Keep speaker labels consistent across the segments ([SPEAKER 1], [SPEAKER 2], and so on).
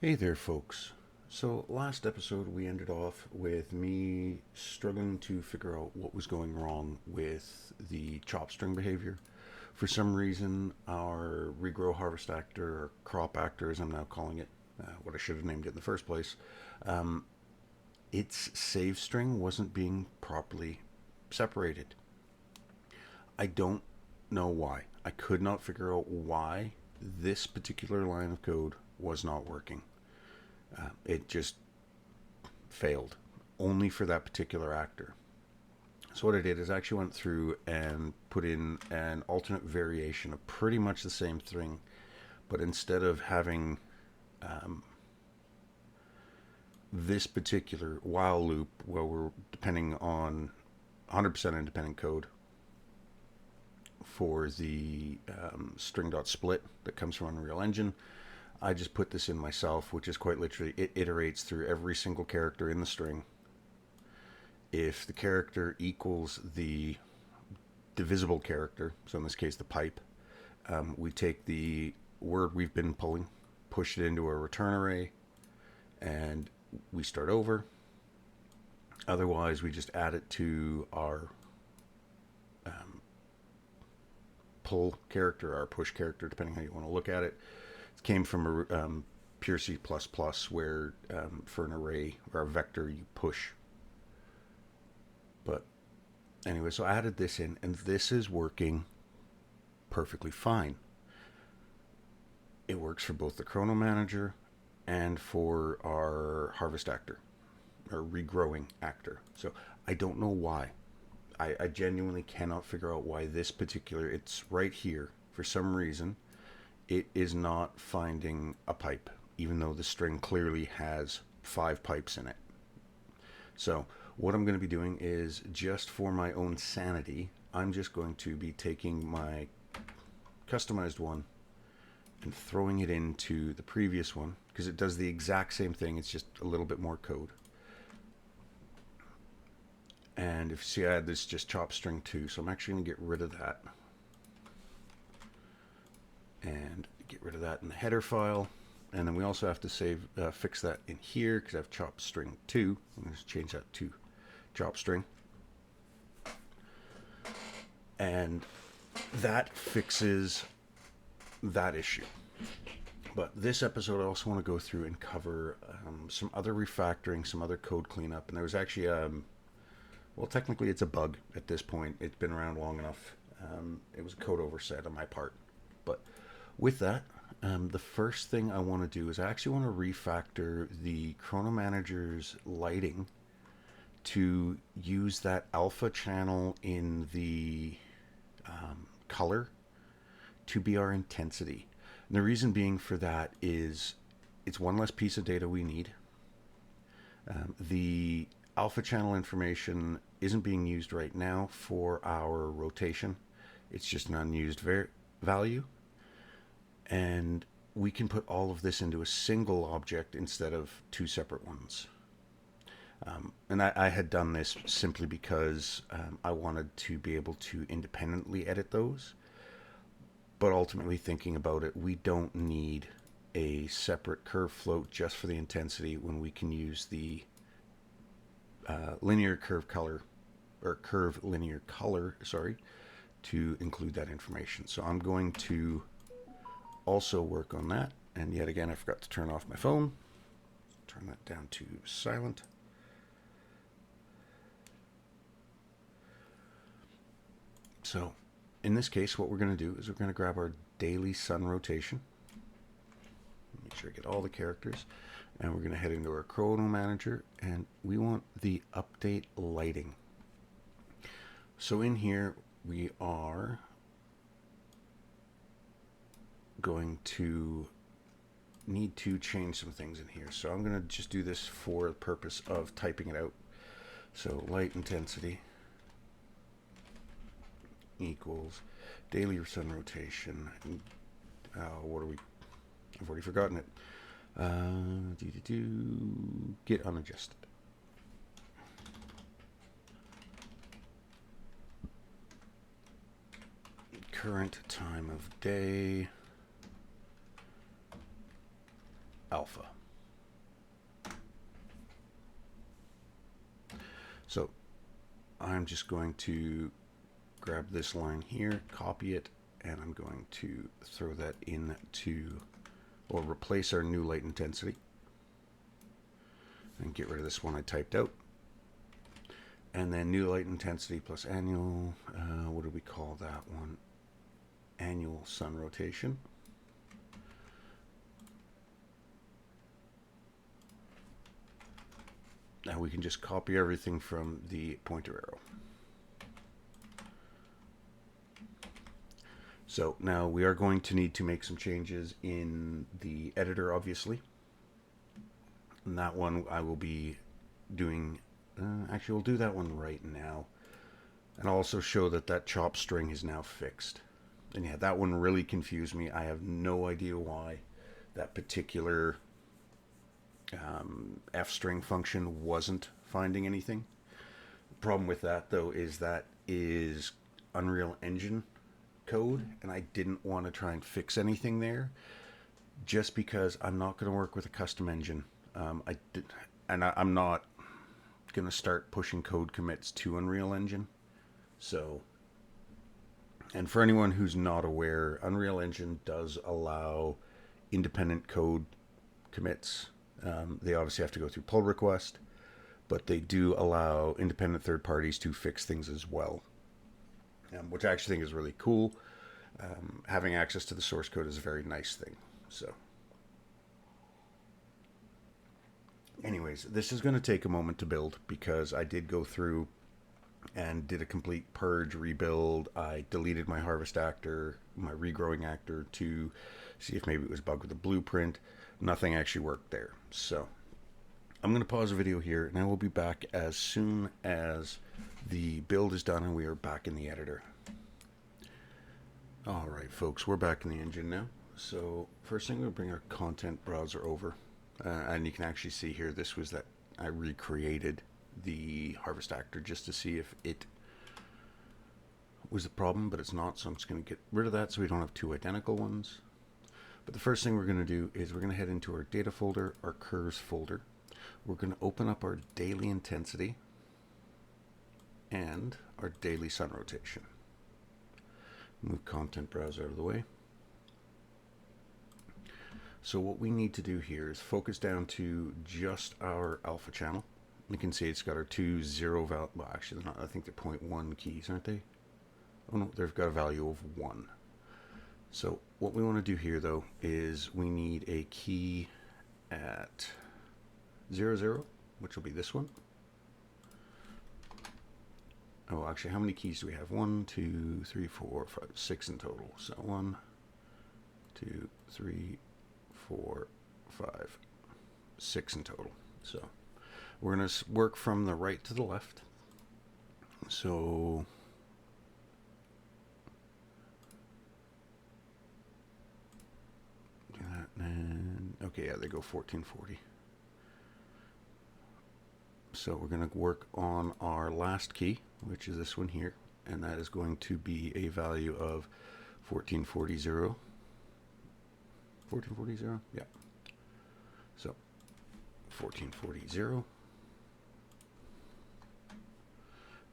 [SPEAKER 1] Hey there, folks. So, last episode we ended off with me struggling to figure out what was going wrong with the chop string behavior. For some reason, our regrow harvest actor, or crop actor as I'm now calling it, what I should have named it in the first place, um, its save string wasn't being properly separated. I don't know why. I could not figure out why this particular line of code was not working. It just failed only for that particular actor. So what I did is I actually went through and put in an alternate variation of pretty much the same thing, but instead of having um, this particular while loop where we're depending on 100% independent code for the string.split that comes from Unreal Engine, I just put this in myself, which is quite literally it iterates through every single character in the string. If the character equals the divisible character, so in this case the pipe, we take the word we've been pulling, push it into a return array, and we start over. Otherwise, we just add it to our pull character, our push character, depending how you want to look at it. It came from a pure C++, where for an array or a vector you push. But anyway, so I added this in, and this is working perfectly fine. It works for both the chrono manager and for our harvest actor or regrowing actor. So I don't know why. I genuinely cannot figure out why this particular, it's right here. For some reason, it is not finding a pipe, even though the string clearly has 5 pipes in it. So what I'm going to be doing is, just for my own sanity, I'm just going to be taking my customized one and throwing it into the previous one because it does the exact same thing. It's just a little bit more code. And if you see, I had this just chop string 2, so I'm actually going to get rid of that and get rid of that in the header file. And then we also have to fix that in here because I have chop string 2. I'm going to change that to chop string. And that fixes that issue. But this episode, I also want to go through and cover some other refactoring, some other code cleanup. And there was actually, well, technically it's a bug at this point. It's been around long enough. It was a code oversight on my part. But with that, the first thing I want to do is I actually want to refactor the Chrono Manager's lighting to use that alpha channel in the color to be our intensity. And the reason being for that is it's one less piece of data we need. The alpha channel information isn't being used right now for our rotation. It's just an unused value. And we can put all of this into a single object instead of 2 separate ones. And I had done this simply because I wanted to be able to independently edit those. But ultimately, thinking about it, we don't need a separate curve float just for the intensity when we can use the linear curve color, or curve linear color, sorry, to include that information. So I'm going to also work on that. And yet again, I forgot to turn off my phone. Turn that down to silent. So in this case, what we're going to do is we're going to grab our daily sun rotation. Make sure I get all the characters. And we're going to head into our chrono manager, and we want the update lighting. So in here, we are going to need to change some things in here. So I'm going to just do this for the purpose of typing it out. So light intensity equals daily sun rotation. What are we? I've already forgotten it. Get unadjusted. Current time of day alpha. I'm just going to grab this line here, copy it, and I'm going to throw that into, or replace our new light intensity, and get rid of this one I typed out. And then new light intensity plus annual, what do we call that one? Annual sun rotation. Now we can just copy everything from the pointer arrow. So now we are going to need to make some changes in the editor, obviously. And that one I will be doing, actually we'll do that one right now. And I'll also show that that chop string is now fixed. And yeah, that one really confused me. I have no idea why that particular F string function wasn't finding anything. The problem with that though is that is Unreal Engine code, and I didn't want to try and fix anything there just because I'm not going to work with a custom engine. I'm not going to start pushing code commits to Unreal Engine. So, and for anyone who's not aware, Unreal Engine does allow independent code commits. They obviously have to go through pull request, but they do allow independent third parties to fix things as well, which I actually think is really cool. Having access to the source code is a very nice thing. So, anyways, this is going to take a moment to build because I did go through and did a complete purge rebuild. I deleted my harvest actor, my regrowing actor, to see if maybe it was bugged with the blueprint. Nothing actually worked there. So I'm going to pause the video here, and I will be back as soon as the build is done and we are back in the editor. Alright folks, we're back in the engine now. So first thing, we'll bring our content browser over. And you can actually see here, this was that I recreated the harvest actor just to see if it was the problem, but it's not. So I'm just going to get rid of that so we don't have two identical ones. But the first thing we're going to do is we're going to head into our data folder, our curves folder. We're going to open up our daily intensity and our daily sun rotation. Move content browser out of the way. So what we need to do here is focus down to just our alpha channel. You can see it's got our two 0 value. Well, actually, they're not. I think they're 0.1 keys, aren't they? Oh no, they've got a value of 1. So what we want to do here, though, is we need a key at 0, 0, which will be this one. Oh, actually, how many keys do we have? 1, 2, 3, 4, 5, 6 in total. So 1, 2, 3, 4, 5, 6 in total. So we're going to work from the right to the left. So do that, and okay, yeah, they go 1440. So we're going to work on our last key, which is this one here, and that is going to be a value of 1440. 1440, yeah. So 1440.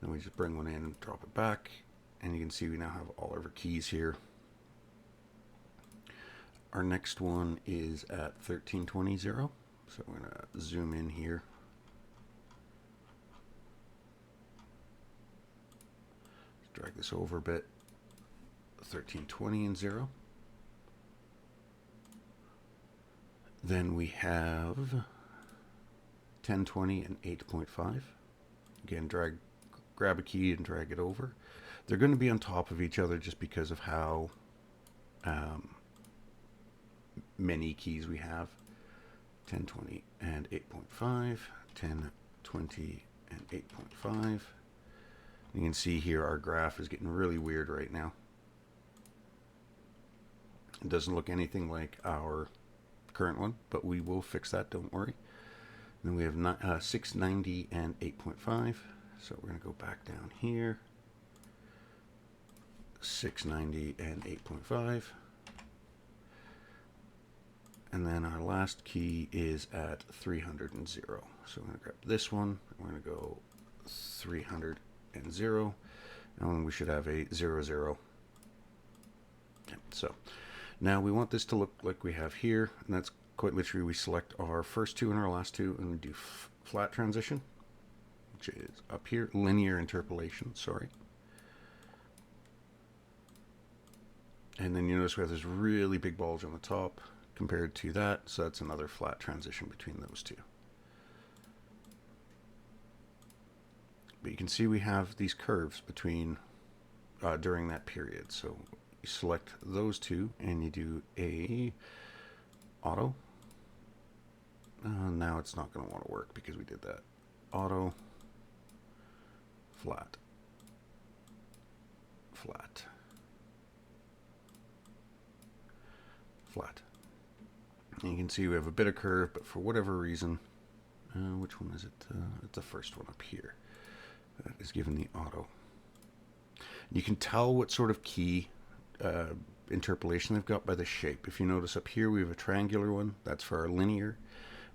[SPEAKER 1] Then we just bring one in and drop it back, and you can see we now have all of our keys here. Our next one is at 1320. So we're going to zoom in here. Drag this over a bit. 1320 and 0. Then we have 1020 and 8.5. Again, grab a key and drag it over. They're going to be on top of each other just because of how many keys we have. 1020 and 8.5, 1020 and 8.5. You can see here our graph is getting really weird right now. It doesn't look anything like our current one, but we will fix that, don't worry. Then we have 690 and 8.5. So we're going to go back down here. 690 and 8.5. And then our last key is at 300 and 0. So I'm going to grab this one. We're going to go 300 and 0. And we should have a 0, 0. Okay, so now we want this to look like we have here, and that's quite literally we select our first two and our last two, and we do flat transition, which is up here, linear interpolation, sorry. And then you notice we have this really big bulge on the top compared to that, so that's another flat transition between those two. But you can see we have these curves between during that period. So you select those two and you do a auto. Now it's not going to want to work because we did that. Auto, flat, flat, flat. And you can see we have a bit of curve, but for whatever reason, which one is it? It's the first one up here. That is given the auto. You can tell what sort of key interpolation they've got by the shape. If you notice up here, we have a triangular one. That's for our linear.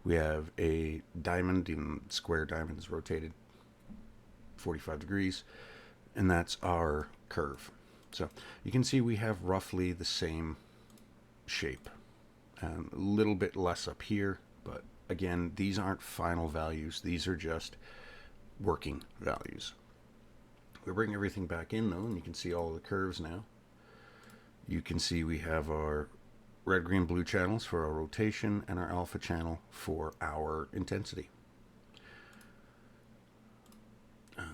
[SPEAKER 1] We have a diamond, even square diamond is rotated 45 degrees, and that's our curve. So you can see we have roughly the same shape. A little bit less up here, but again, these aren't final values. These are just working values. We bring everything back in though, and you can see all the curves now. You can see we have our red, green, blue channels for our rotation and our alpha channel for our intensity.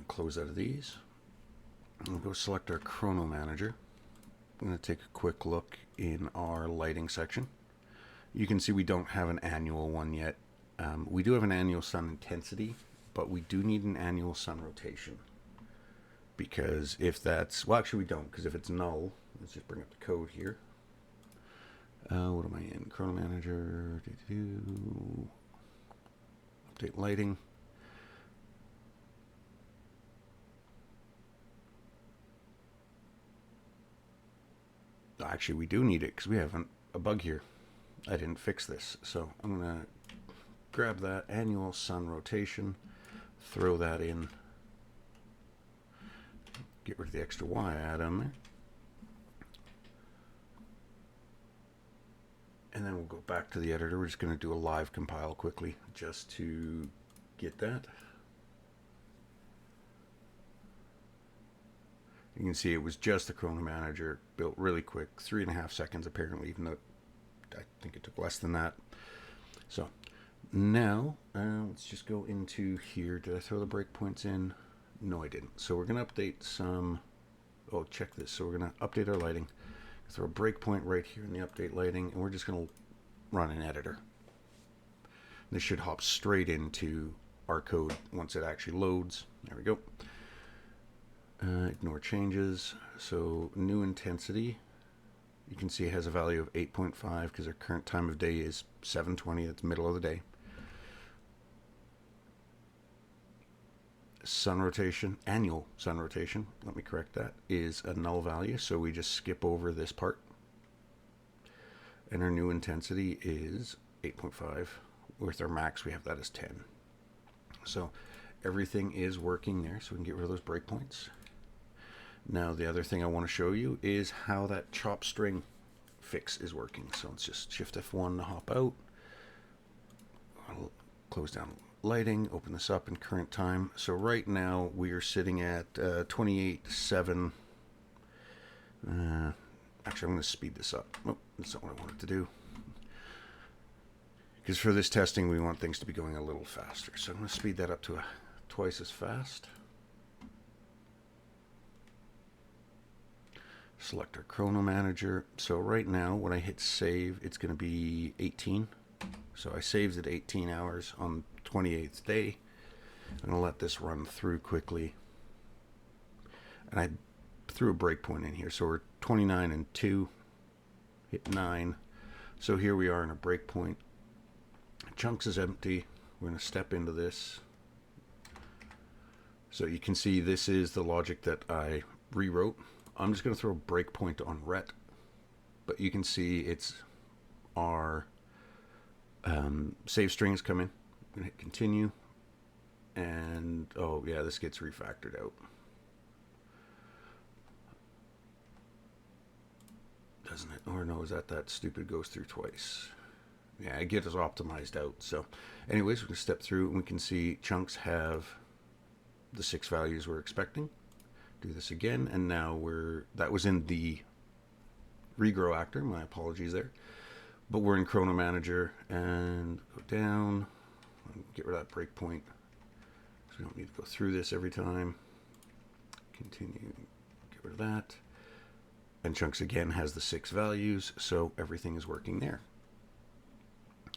[SPEAKER 1] Close out of these. We'll go select our chrono manager. I'm going to take a quick look in our lighting section. You can see we don't have an annual one yet. We do have an annual sun intensity, but we do need an annual sun rotation. Because if that's, well actually we don't, because if it's null, let's just bring up the code here. What am I in? Chrono manager, update lighting. Actually we do need it because we have a bug here. I didn't fix this, so I'm going to grab that annual sun rotation, throw that in, get rid of the extra Y add on there, and then we'll go back to the editor. We're just going to do a live compile quickly just to get that. You can see it was just the chrono manager, built really quick, 3.5 seconds apparently, even though I think it took less than that. So now let's just go into here. Did I throw the breakpoints in? No, I didn't. So we're going to update some. Oh, check this. So we're going to update our lighting. Throw a breakpoint right here in the update lighting, and we're just going to run an editor. This should hop straight into our code once it actually loads. There we go. Ignore changes. So new intensity. You can see it has a value of 8.5 because our current time of day is 7:20. That's middle of the day. Sun rotation, annual sun rotation, let me correct that, is a null value. So we just skip over this part. And our new intensity is 8.5. With our max, we have that as 10. So everything is working there. So we can get rid of those breakpoints. Now the other thing I want to show you is how that chop string fix is working. So let's just shift F1 to hop out. I'll close down lighting, open this up in current time. So right now we are sitting at 28.7. Actually, I'm going to speed this up. Oh, that's not what I wanted to do. Because for this testing, we want things to be going a little faster. So I'm going to speed that up to twice as fast. Select our chrono manager. So right now, when I hit save, it's going to be 18. So I saved at 18 hours on 28th day. I'm going to let this run through quickly. And I threw a breakpoint in here. So we're 29 and 2. Hit 9. So here we are in a breakpoint. Chunks is empty. We're going to step into this. So you can see this is the logic that I rewrote. I'm just going to throw a breakpoint on ret, but you can see it's our save strings come in. I'm going to hit continue, and oh yeah, this gets refactored out. doesn't it? Or no, is that stupid goes through twice? Yeah, I get it optimized out. So anyways, we can step through and we can see chunks have the 6 values we're expecting. Do this again, and now that was in the regrow actor, my apologies there. But we're in Chrono Manager, and go down, get rid of that breakpoint. So we don't need to go through this every time. Continue, get rid of that. And chunks again has the 6 values, so everything is working there.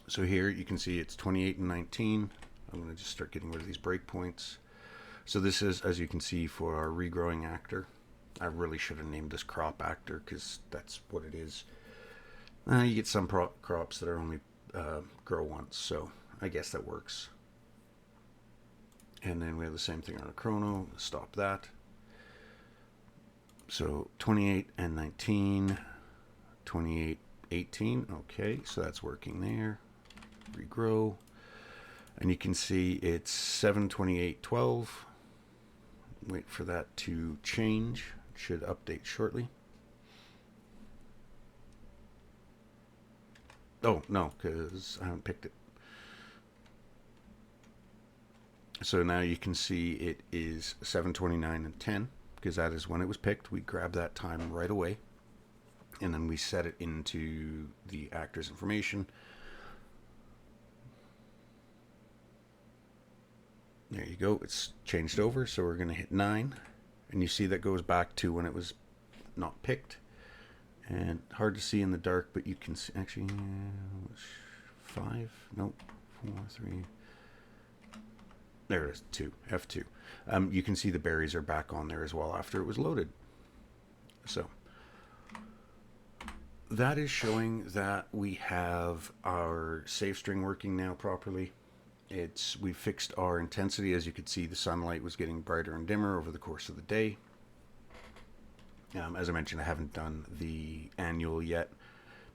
[SPEAKER 1] So here you can see it's 28 and 19. I'm going to just start getting rid of these breakpoints. So this is, as you can see, for our regrowing actor. I really should have named this crop actor because that's what it is. You get some crops that are only grow once, so I guess that works. And then we have the same thing on a chrono. Stop that. So 28 and 19, 28, 18. Okay, so that's working there. Regrow. And you can see it's 7, 28, 12. Wait for that to change. It should update shortly. Oh, no, because I haven't picked it. So now you can see it is 7:29 and 10, because that is when it was picked. We grab that time right away, and then we set it into the actor's information. There you go. It's changed over, so we're going to hit 9, and you see that goes back to when it was not picked. And hard to see in the dark, but you can see, actually, 5, nope, 4, 3, there it is, 2, F2. You can see the berries are back on there as well after it was loaded. So that is showing that we have our save string working now properly. We fixed our intensity. As you could see, the sunlight was getting brighter and dimmer over the course of the day. As I mentioned, I haven't done the annual yet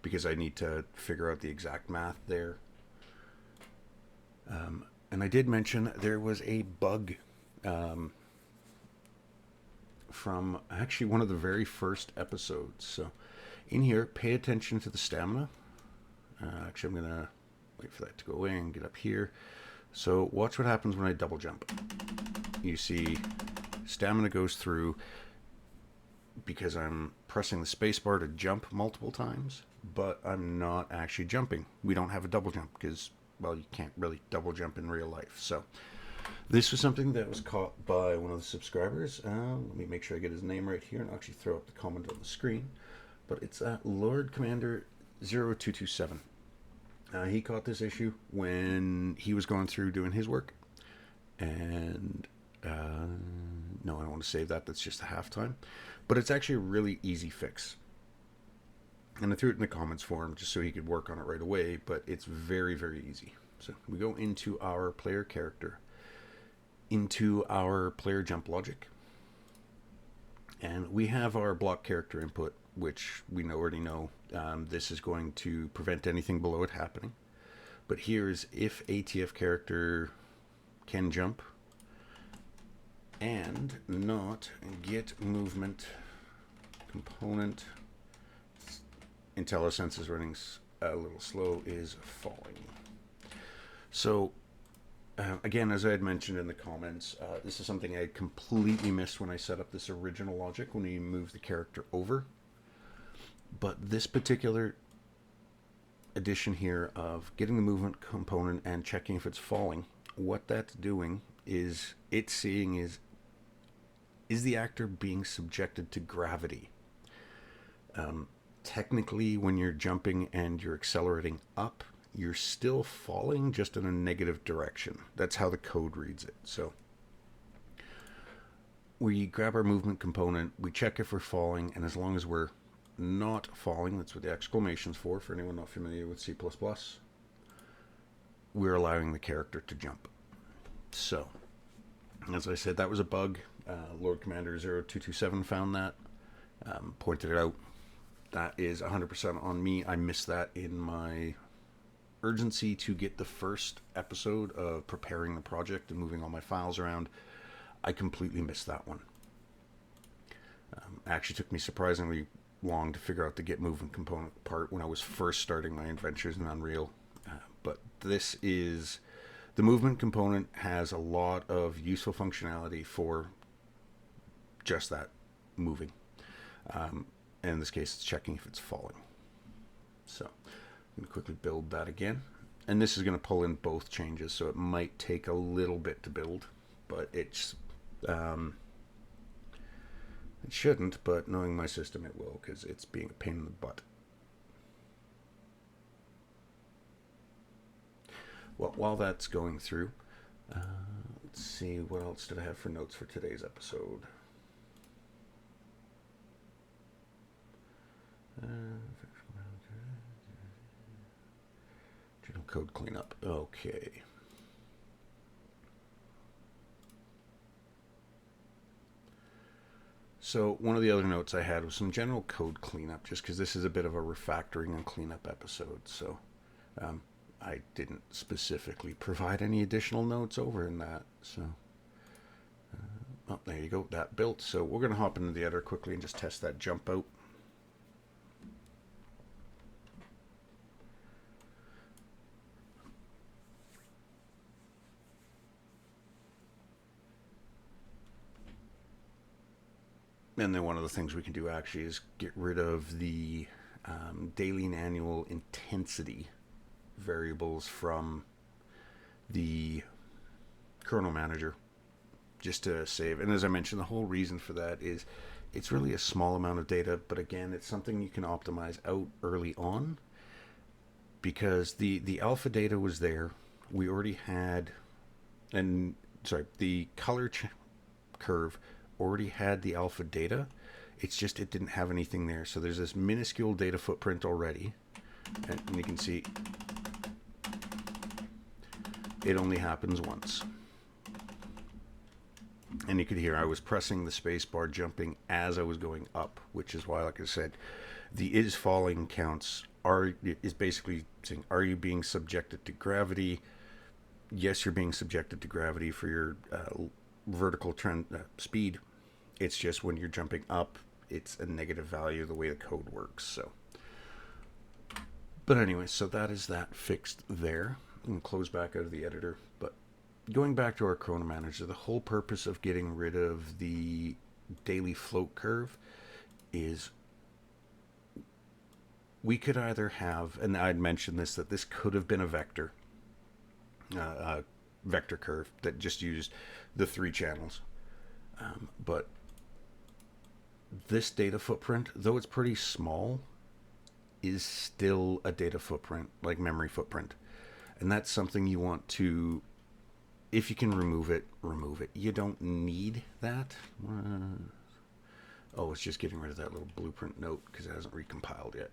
[SPEAKER 1] because I need to figure out the exact math there. And I did mention there was a bug from actually one of the very first episodes. So in here, pay attention to the stamina. Actually, I'm going to wait for that to go away and get up here. So watch what happens when I double jump. You see stamina goes through because I'm pressing the spacebar to jump multiple times, but I'm not actually jumping. We don't have a double jump because, well, you can't really double jump in real life. So this was something that was caught by one of the subscribers. Let me make sure I get his name right here and I'll actually throw up the comment on the screen. But it's Lord Commander 0227. He caught this issue when he was going through doing his work. And no, I don't want to save that. That's just a halftime. But it's actually a really easy fix. And I threw it in the comments for him just so he could work on it right away. But it's very, very easy. So we go into our player character, into our player jump logic. And we have our block character input, which we already know. This is going to prevent anything below it happening. But here's if ATF character can jump and not get movement component. IntelliSense is running a little slow, is falling. So again, as I had mentioned in the comments, this is something I had completely missed when I set up this original logic when we moved the character over. But this particular addition here of getting the movement component and checking if it's falling, what that's doing is it's seeing is the actor being subjected to gravity? Technically, when you're jumping and you're accelerating up, you're still falling, just in a negative direction. That's how the code reads it. So we grab our movement component, we check if we're falling, and as long as we're not falling, that's what the exclamation's for anyone not familiar with C++, we're allowing the character to jump. So, as I said, that was a bug. Lord Commander 0227 found that, pointed it out. That is 100% on me. I missed that in my urgency to get the first episode of preparing the project and moving all my files around. I completely missed that one. Actually took me surprisingly long to figure out the get movement component part when I was first starting my adventures in Unreal. But this is the movement component has a lot of useful functionality for just that, moving. And in this case, it's checking if it's falling. So I'm going to quickly build that again. And this is going to pull in both changes, so it might take a little bit to build, but it's it shouldn't, but knowing my system, it will, because it's being a pain in the butt. Well, while that's going through, let's see, what else did I have for notes for today's episode? General code cleanup. Okay. So one of the other notes I had was some general code cleanup, just because this is a bit of a refactoring and cleanup episode. So I didn't specifically provide any additional notes over in that. So, oh, there you go, that built. So we're going to hop into the editor quickly and just test that jump out. And then one of the things we can do actually is get rid of the daily and annual intensity variables from the kernel manager, just to save. And as I mentioned, the whole reason for that is it's really a small amount of data, but again, it's something you can optimize out early on, because the alpha data was there. We already had, and sorry, the color curve already had the alpha data. It's just it didn't have anything there. So there's this minuscule data footprint already, and you can see it only happens once. And you could hear I was pressing the space bar, jumping as I was going up, which is why, like I said, the is falling counts is basically saying, are you being subjected to gravity? Yes, you're being subjected to gravity for your vertical trend speed. It's just when you're jumping up, it's a negative value the way the code works. So, but anyway, so that is that fixed there. And close back out of the editor. But going back to our Chrono Manager, the whole purpose of getting rid of the daily float curve is we could either have, and I'd mentioned this, that this could have been a vector curve that just used the 3 channels. But this data footprint, though it's pretty small, is still a data footprint, like memory footprint. And that's something you want to, if you can remove it, remove it. You don't need that. Oh, it's just getting rid of that little blueprint note because it hasn't recompiled yet.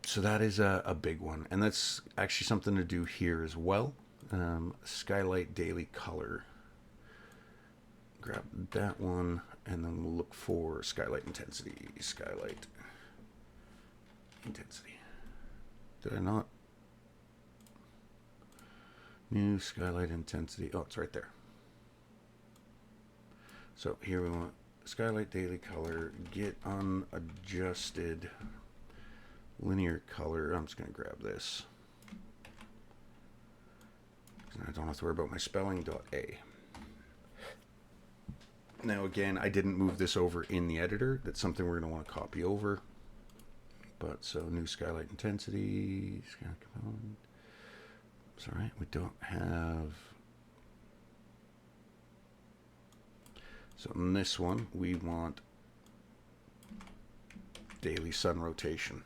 [SPEAKER 1] So that is a big one. And that's actually something to do here as well. Skylight daily color. Grab that one, and then we'll look for skylight intensity. Skylight intensity. Did I not? New skylight intensity. Oh, it's right there. So here we want skylight daily color, get unadjusted linear color. I'm just going to grab this. I don't have to worry about my spelling. .a. Now again, I didn't move this over in the editor. That's something we're going to want to copy over. But so new skylight intensity, skylight component. It's all right. We don't have. So in this one, we want daily sun rotation.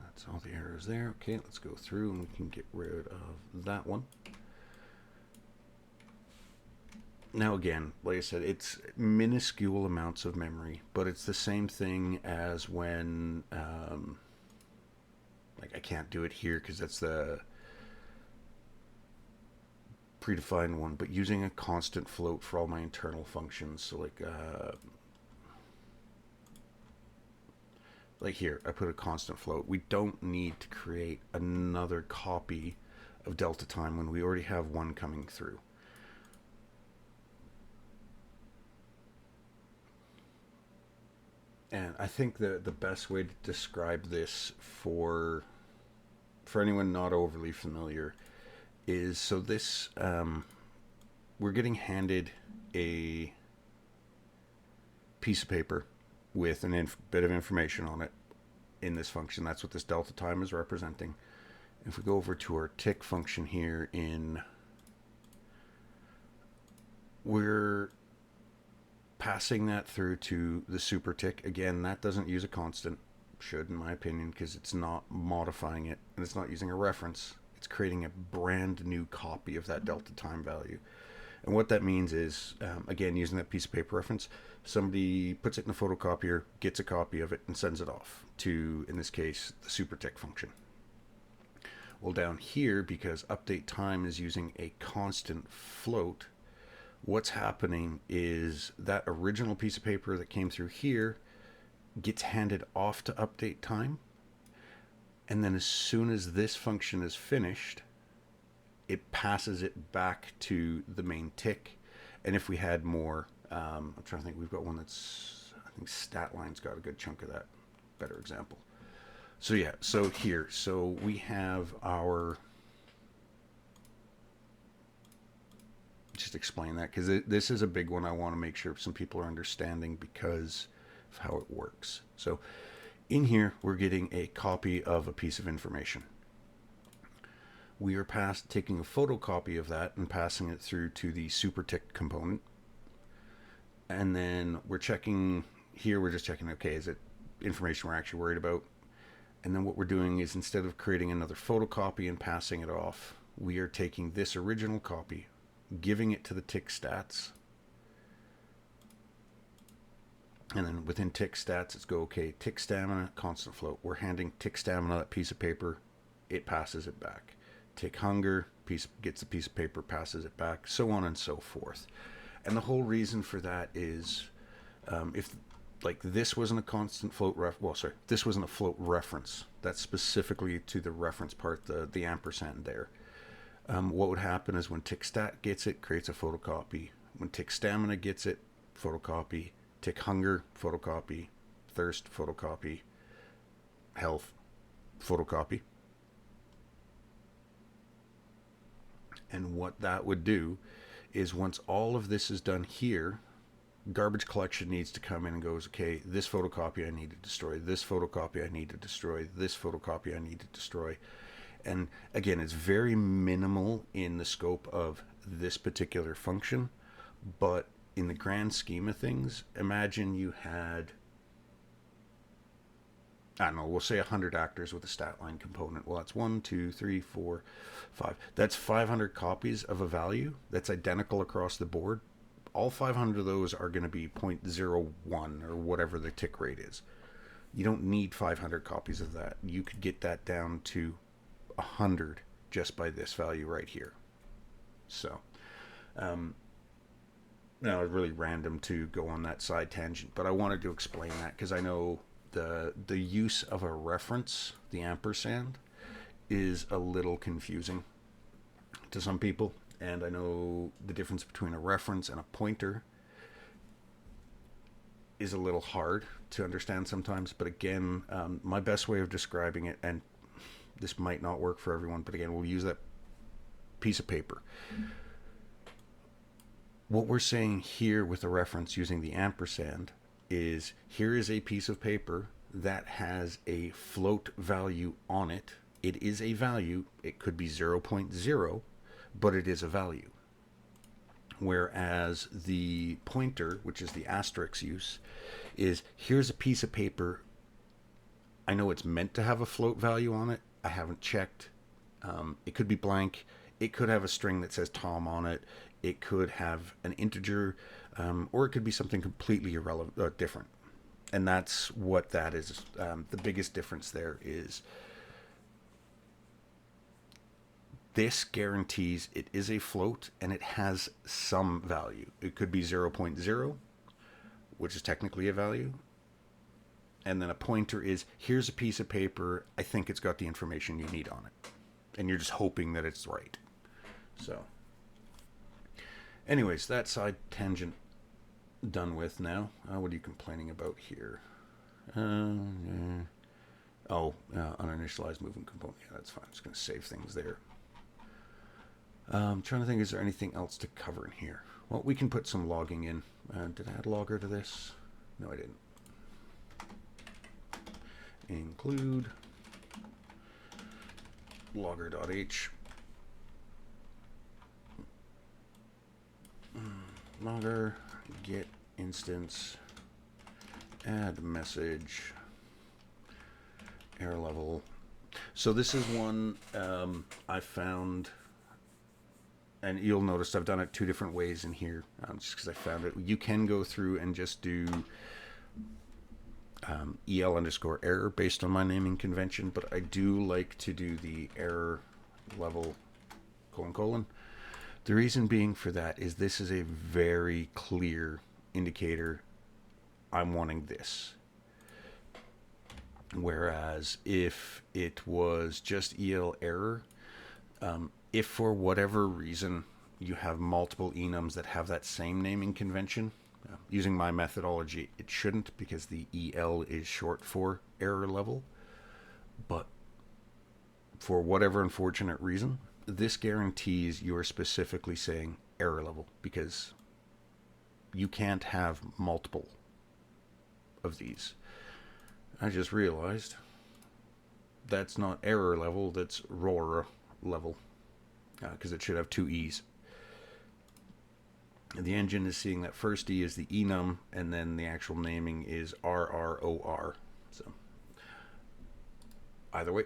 [SPEAKER 1] That's all the errors there. Okay, let's go through and we can get rid of that one. Now again, like I said, it's minuscule amounts of memory, but it's the same thing as when, like I can't do it here because that's the predefined one, but using a constant float for all my internal functions. So like here, I put a constant float. We don't need to create another copy of delta time when we already have one coming through. And I think the best way to describe this for anyone not overly familiar is, so this we're getting handed a piece of paper with a bit of information on it in this function. That's what this delta time is representing. If we go over to our tick function here, we're passing that through to the super tick. Again, that doesn't use a constant. Should, in my opinion, because it's not modifying it and it's not using a reference. It's creating a brand new copy of that delta time value. And what that means is, again, using that piece of paper reference, somebody puts it in a photocopier, gets a copy of it, and sends it off to, in this case, the super tick function. Well, down here, because update time is using a constant float, what's happening is that original piece of paper that came through here gets handed off to update time, and then as soon as this function is finished, it passes it back to the main tick. And if we had more, I'm trying to think, we've got one that's, I think StatLine's got a good chunk of that, better example. So yeah, so here, so we have our, just explain that, because this is a big one. I want to make sure some people are understanding because of how it works. So in here, we're getting a copy of a piece of information. We are taking a photocopy of that and passing it through to the super tick component. And then we're checking here, we're just checking, okay, is it information we're actually worried about? And then what we're doing is, instead of creating another photocopy and passing it off, we are taking this original copy, giving it to the tick stats. And then within tick stats, it's go, okay, tick stamina, constant float. We're handing tick stamina that piece of paper, it passes it back. Tick hunger, gets a piece of paper, passes it back, so on and so forth. And the whole reason for that is, if like this wasn't a constant float this wasn't a float reference. That's specifically to the reference part, the ampersand there. What would happen is when tick stat gets it, creates a photocopy. When tick stamina gets it, photocopy. Tick hunger, photocopy. Thirst, photocopy. Health, photocopy. And what that would do is, once all of this is done here, garbage collection needs to come in and goes, okay, this photocopy I need to destroy, this photocopy I need to destroy, this photocopy I need to destroy. And again, it's very minimal in the scope of this particular function, but in the grand scheme of things, imagine you had, I don't know, we'll say 100 actors with a stat line component. Well, that's 1, 2, 3, 4, 5. That's 500 copies of a value that's identical across the board. All 500 of those are going to be 0.01 or whatever the tick rate is. You don't need 500 copies of that. You could get that down to 100 just by this value right here. So, now it's really random to go on that side tangent, but I wanted to explain that because I know the use of a reference, the ampersand, is a little confusing to some people. And I know the difference between a reference and a pointer is a little hard to understand sometimes. But again, my best way of describing it, and this might not work for everyone, but again, we'll use that piece of paper. What we're saying here with the reference using the ampersand is, here is a piece of paper that has a float value on it. It is a value. It could be 0.0, but it is a value. Whereas the pointer, which is the asterisk use, is, here's a piece of paper. I know it's meant to have a float value on it. I haven't checked. It could be blank. It could have a string that says Tom on it. It could have an integer, or it could be something completely irrelevant, different. And that's what that is. The biggest difference there is this guarantees it is a float and it has some value. It could be 0.0, which is technically a value. And then a pointer is, here's a piece of paper. I think it's got the information you need on it. and you're just hoping that it's right. So, anyways, that side tangent done with now. What are you complaining about here? Yeah. Uninitialized moving component. Yeah, that's fine. I'm just going to save things there. I'm trying to think, is there anything else to cover in here? Well, we can put some logging in. Did I add a logger to this? No, I didn't. Include logger.h. Logger get instance add message error level. So this is one I found, and you'll notice I've done it two different ways in here, just because I found it. You can go through and just do EL_error based on my naming convention, but I do like to do the error level : The reason being for that is this is a very clear indicator I'm wanting this. Whereas if it was just EL error, if for whatever reason you have multiple enums that have that same naming convention, using my methodology, it shouldn't, because the EL is short for error level. But for whatever unfortunate reason, this guarantees you're specifically saying error level, because you can't have multiple of these. I just realized that's not error level, that's ROR level, because it should have two E's. And the engine is seeing that first E is the enum, and then the actual naming is RROR. So either way.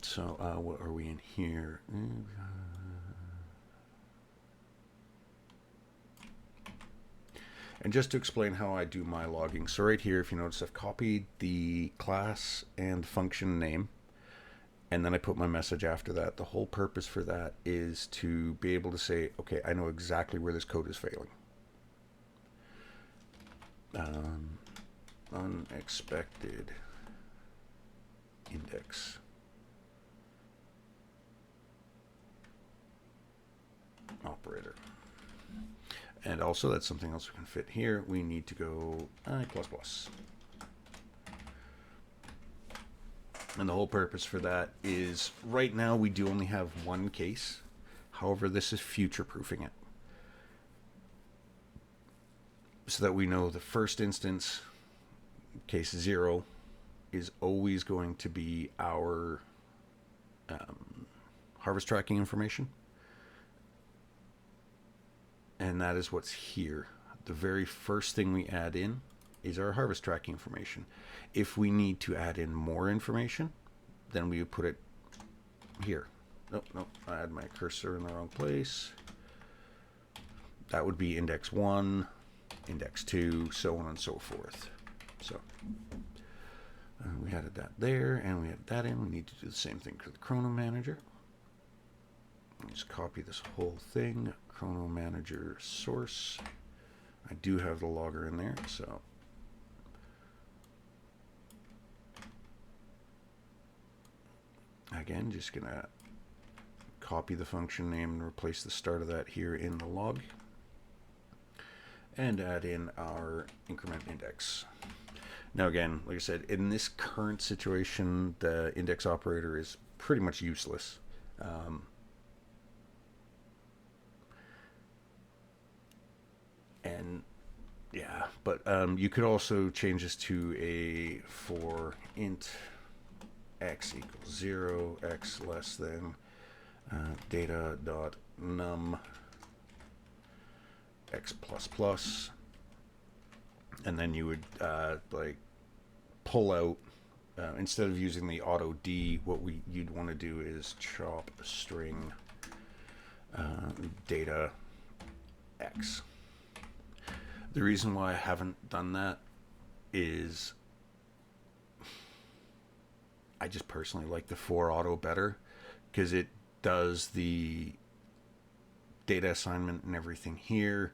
[SPEAKER 1] So what are we in here? And just to explain how I do my logging. So right here, if you notice, I've copied the class and function name, and then I put my message after that. The whole purpose for that is to be able to say, okay, I know exactly where this code is failing. Unexpected index. Operator. And also, that's something else we can fit here. We need to go I++. And the whole purpose for that is, right now we do only have one case. However, this is future-proofing it, so that we know the first instance, case 0, is always going to be our harvest tracking information. And that is what's here. The very first thing we add in is our harvest tracking information. If we need to add in more information, then we would put it here. Nope, I had my cursor in the wrong place. That would be index 1, index 2, so on and so forth. So we added that there, and we added that in. We need to do the same thing for the Chrono Manager. Just copy this whole thing. Chrono Manager source. I do have the logger in there, so again, just gonna copy the function name and replace the start of that here in the log, and add in our increment index. Now again, like I said, in this current situation, the index operator is pretty much useless. And yeah, but you could also change this to a for int x equals 0, x less than data.num x plus plus, and then you would like pull out, instead of using the auto D, what you'd want to do is chop string data x. The reason why I haven't done that is I just personally like the for auto better, because it does the data assignment and everything here.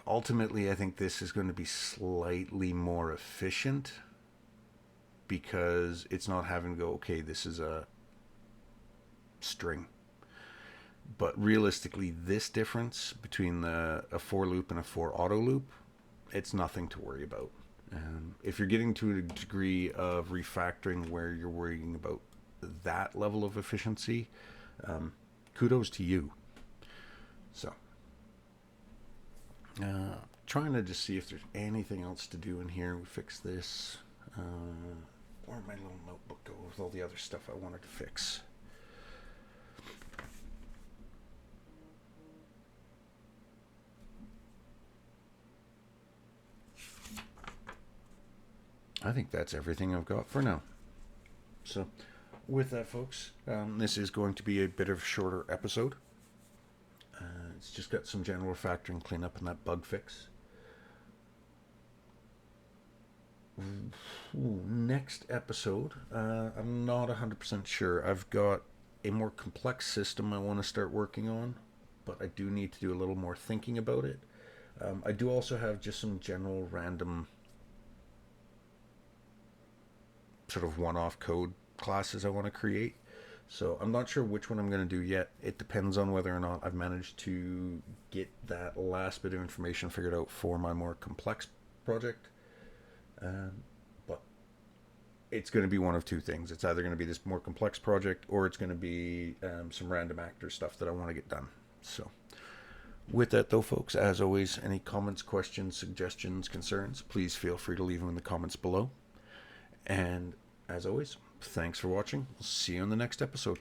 [SPEAKER 1] Ultimately, I think this is going to be slightly more efficient, because it's not having to go, okay, this is a string. But realistically, this difference between a for loop and a for auto loop, it's nothing to worry about. If you're getting to a degree of refactoring where you're worrying about that level of efficiency, kudos to you. So, trying to just see if there's anything else to do in here. We fix this. Where'd my little notebook go with all the other stuff I wanted to fix? I think that's everything I've got for now. So, with that, folks, this is going to be a bit of a shorter episode. It's just got some general refactoring cleanup and that bug fix. Next episode, I'm not 100% sure. I've got a more complex system I want to start working on, but I do need to do a little more thinking about it. I do also have just some general random sort of one-off code classes I want to create. So I'm not sure which one I'm going to do yet. It depends on whether or not I've managed to get that last bit of information figured out for my more complex project. But it's going to be one of two things. It's either going to be this more complex project, or it's going to be some random actor stuff that I want to get done. So with that, though, folks, as always, any comments, questions, suggestions, concerns, please feel free to leave them in the comments below. And as always, thanks for watching. We'll see you on the next episode.